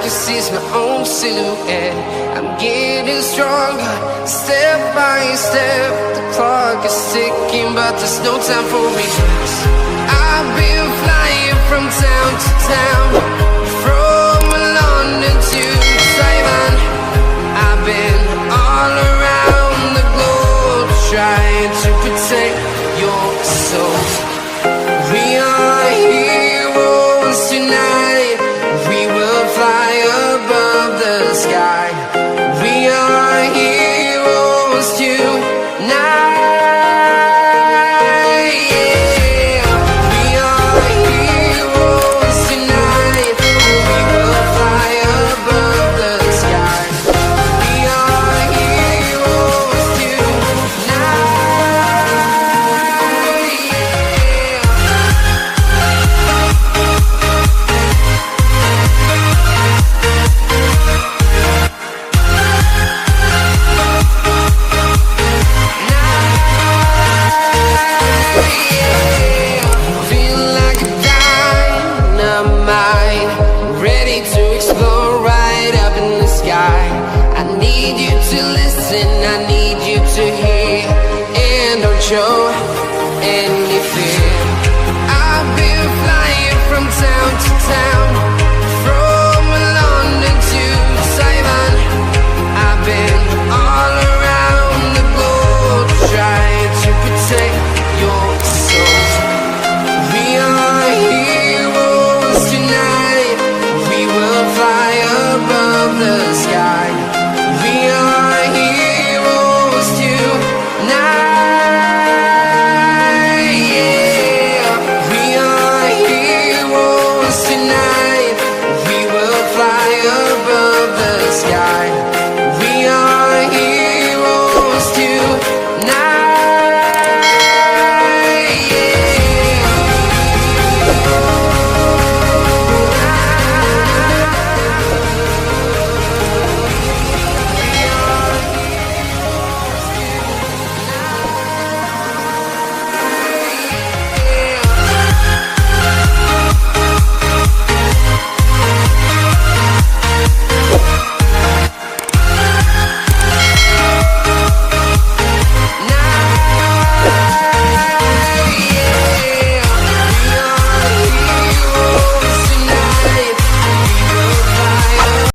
can see my own silhouette. I'm getting stronger, step by step. The clock is ticking, but there's no time for regrets. I've been flying from town to town, from London to Taiwan. I've been all around the globe, trying to protect your soul. We are heroes tonight. We will fly above the sky. We are heroes tonight. I need